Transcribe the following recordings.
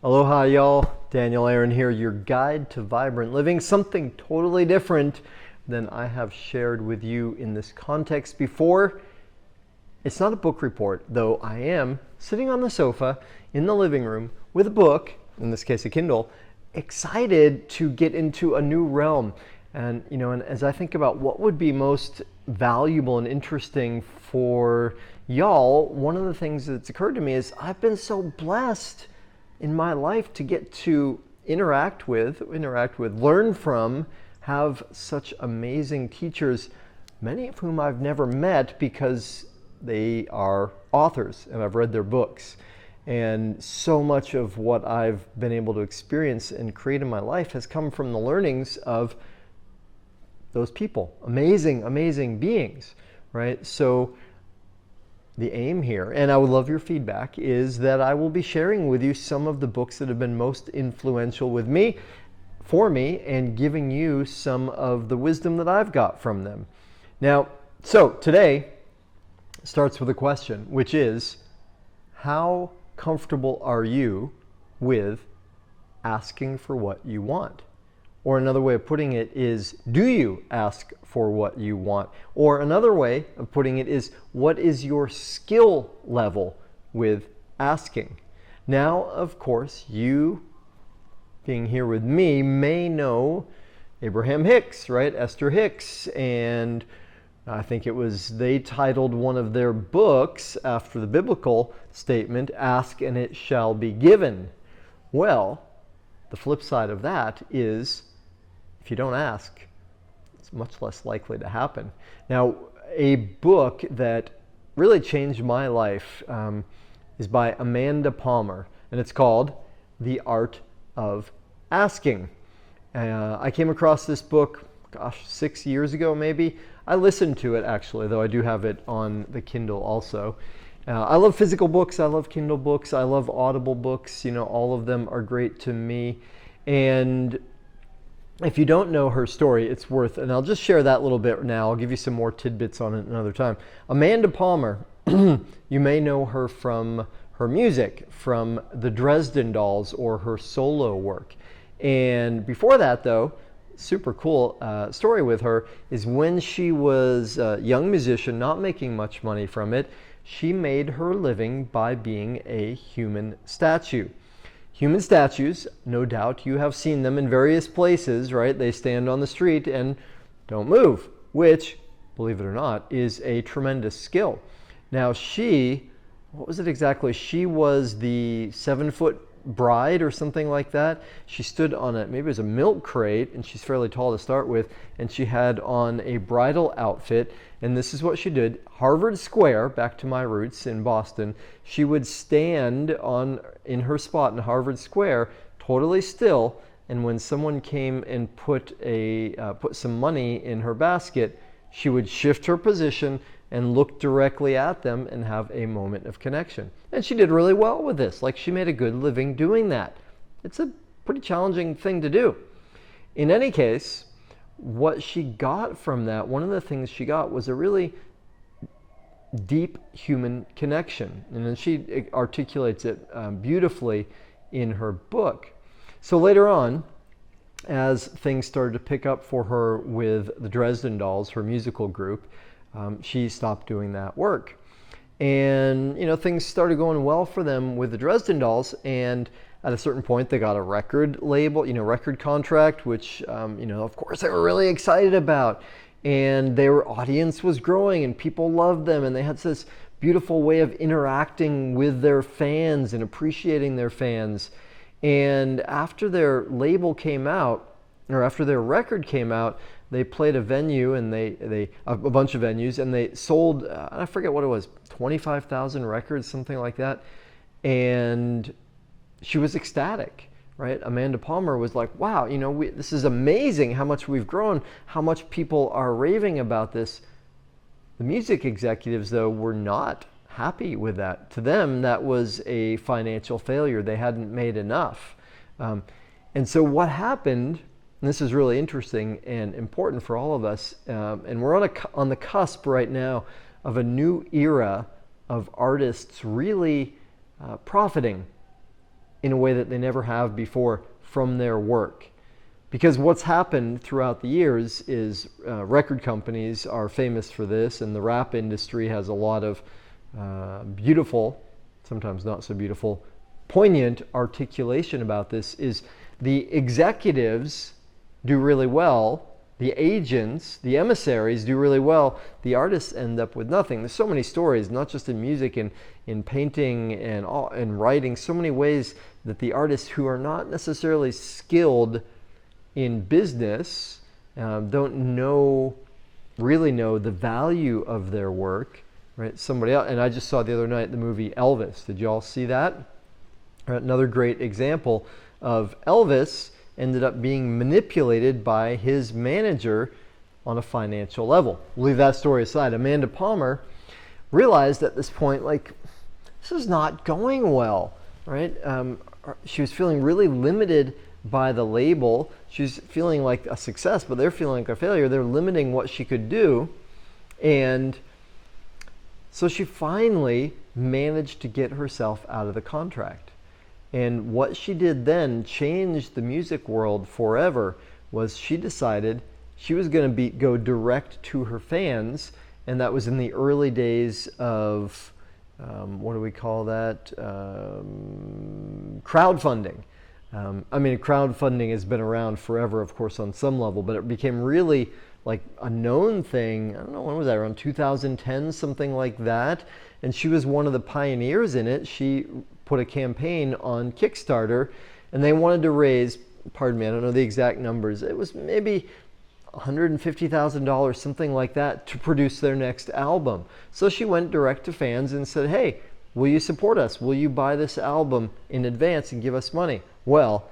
Aloha, y'all. Daniel Aaron here, your guide to vibrant living. Something totally different than I have shared with you in this context before. It's not a book report, though I am sitting on the sofa in the living room with a book, in this case a Kindle, excited to get into a new realm. And as I think about what would be most valuable and interesting for y'all, one of the things that's occurred to me is I've been so blessed in my life to get to interact with, learn from, have such amazing teachers, many of whom I've never met because they are authors and I've read their books. And so much of what I've been able to experience and create in my life has come from the learnings of those people, amazing beings, right? So the aim here, and I would love your feedback, is that I will be sharing with you some of the books that have been most influential with me, for me, and giving you some of the wisdom that I've got from them. Now, so today starts with a question, which is, how comfortable are you with asking for what you want? Or another way of putting it is, do you ask for what you want? Or another way of putting it is, what is your skill level with asking? Now, of course, you being here with me may know Abraham Hicks, right? Esther Hicks. And I think they titled one of their books after the biblical statement, "Ask and it shall be given." Well, the flip side of that is, if you don't ask, it's much less likely to happen. Now, a book that really changed my life is by Amanda Palmer, and it's called The Art of Asking. I came across this book, 6 years ago maybe. I listened to it actually, though I do have it on the Kindle also. I love physical books, I love Kindle books, I love Audible books, all of them are great to me. And if you don't know her story, it's worth, and I'll just share that little bit now. I'll give you some more tidbits on it another time. Amanda Palmer, you may know her from her music, from the Dresden Dolls or her solo work. And before that, though, super cool story with her is when she was a young musician, not making much money from it, she made her living by being a human statue. Human statues, no doubt you have seen them in various places, right? They stand on the street and don't move, which, believe it or not, is a tremendous skill. Now what was it exactly? She was the 7-foot bride or something like that. She stood on maybe it was a milk crate, and she's fairly tall to start with, and she had on a bridal outfit, and this is what she did. Harvard Square, back to my roots in Boston, she would stand in her spot in Harvard Square, totally still, and when someone came and put some money in her basket, she would shift her position and look directly at them and have a moment of connection. And she did really well with this. Like, she made a good living doing that. It's a pretty challenging thing to do. In any case, what she got from that, one of the things she got was a really deep human connection. And then she articulates it beautifully in her book. So later on, as things started to pick up for her with the Dresden Dolls, her musical group, she stopped doing that work. And, things started going well for them with the Dresden Dolls, and at a certain point they got a record label, record contract, which, of course they were really excited about. And their audience was growing and people loved them, and they had this beautiful way of interacting with their fans and appreciating their fans. And after their label came out, or after their record came out, they played a venue, and a bunch of venues, and they sold, I forget what it was, 25,000 records, something like that. And she was ecstatic, right? Amanda Palmer was like, wow, this is amazing how much we've grown, how much people are raving about this. The music executives, though, were not happy with that. To them, that was a financial failure. They hadn't made enough. And so what happened, and this is really interesting and important for all of us, and we're on the cusp right now of a new era of artists really profiting in a way that they never have before from their work. Because what's happened throughout the years is record companies are famous for this, and the rap industry has a lot of beautiful, sometimes not so beautiful, poignant articulation about this. Is the executives do really well, the agents, the emissaries do really well, the artists end up with nothing. There's so many stories, not just in music, in painting and writing, so many ways that the artists who are not necessarily skilled in business don't really know the value of their work, right? Somebody else, and I just saw the other night the movie Elvis. Did you all see that? Another great example of Elvis ended up being manipulated by his manager on a financial level. We'll leave that story aside. Amanda Palmer realized at this point, like, this is not going well, right? She was feeling really limited by the label. She's feeling like a success, but they're feeling like a failure. They're limiting what she could do. And so she finally managed to get herself out of the contract. And what she did then changed the music world forever. Was she decided she was going to go direct to her fans, and that was in the early days of what do we call that? Crowdfunding. Crowdfunding has been around forever, of course, on some level, but it became really like a known thing. I don't know, when was that? Around 2010, something like that. And she was one of the pioneers in it. She put a campaign on Kickstarter, and they wanted to raise, pardon me, I don't know the exact numbers. It was maybe $150,000, something like that, to produce their next album. So she went direct to fans and said, hey, will you support us? Will you buy this album in advance and give us money? Well,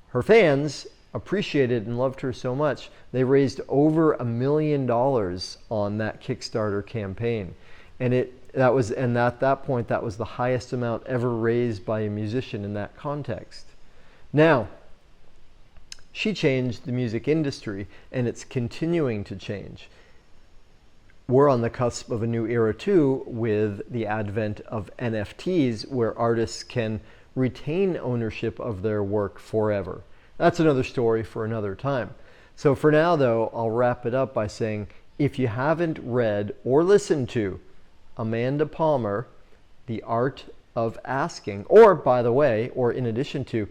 her fans appreciated and loved her so much, they raised over $1 million on that Kickstarter campaign. And at that point, that was the highest amount ever raised by a musician in that context. Now, she changed the music industry, and it's continuing to change. We're on the cusp of a new era too, with the advent of NFTs, where artists can retain ownership of their work forever. That's another story for another time. So for now, though, I'll wrap it up by saying, if you haven't read or listened to Amanda Palmer, The Art of Asking, or by the way, or in addition to,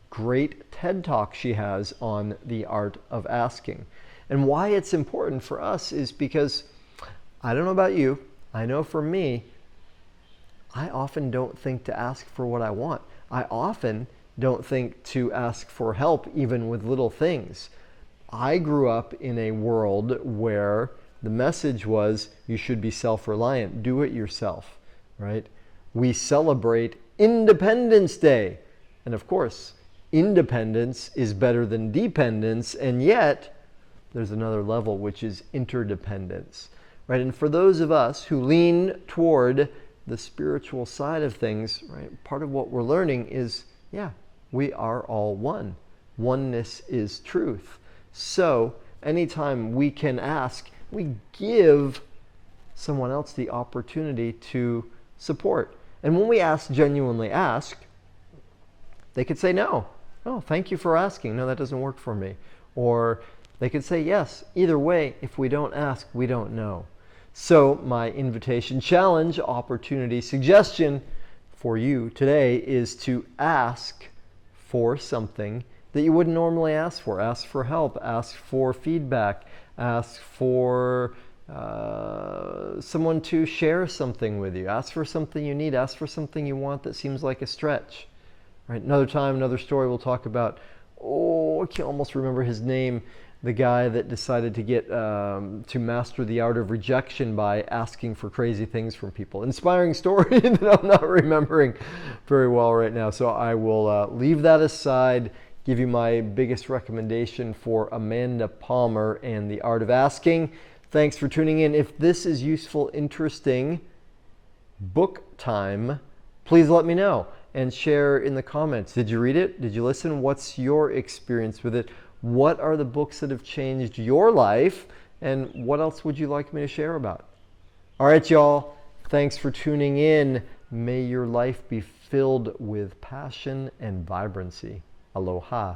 great TED Talk she has on The Art of Asking. And why it's important for us is because, I don't know about you, I know for me, I often don't think to ask for what I want. I often don't think to ask for help even with little things. I grew up in a world where the message was you should be self-reliant, do it yourself, right? We celebrate Independence Day. And of course, independence is better than dependence, and yet there's another level, which is interdependence, right? And for those of us who lean toward the spiritual side of things, right, part of what we're learning is, yeah, we are all one. Oneness is truth. So anytime we can ask, we give someone else the opportunity to support. And when we genuinely ask, they could say no. Oh, thank you for asking. No, that doesn't work for me. Or they could say yes. Either way, if we don't ask, we don't know. So my invitation, challenge, opportunity, suggestion for you today is to ask for something that you wouldn't normally ask for. Ask for help, ask for feedback, ask for someone to share something with you, ask for something you need, ask for something you want that seems like a stretch. Right? Another time, another story, we'll talk about, I can almost remember his name, the guy that decided to get to master the art of rejection by asking for crazy things from people. Inspiring story that I'm not remembering very well right now. So I will leave that aside, give you my biggest recommendation for Amanda Palmer and The Art of Asking. Thanks for tuning in. If this is useful, interesting, book time, please let me know and share in the comments. Did you read it? Did you listen? What's your experience with it? What are the books that have changed your life? And what else would you like me to share about? All right, y'all. Thanks for tuning in. May your life be filled with passion and vibrancy. Aloha.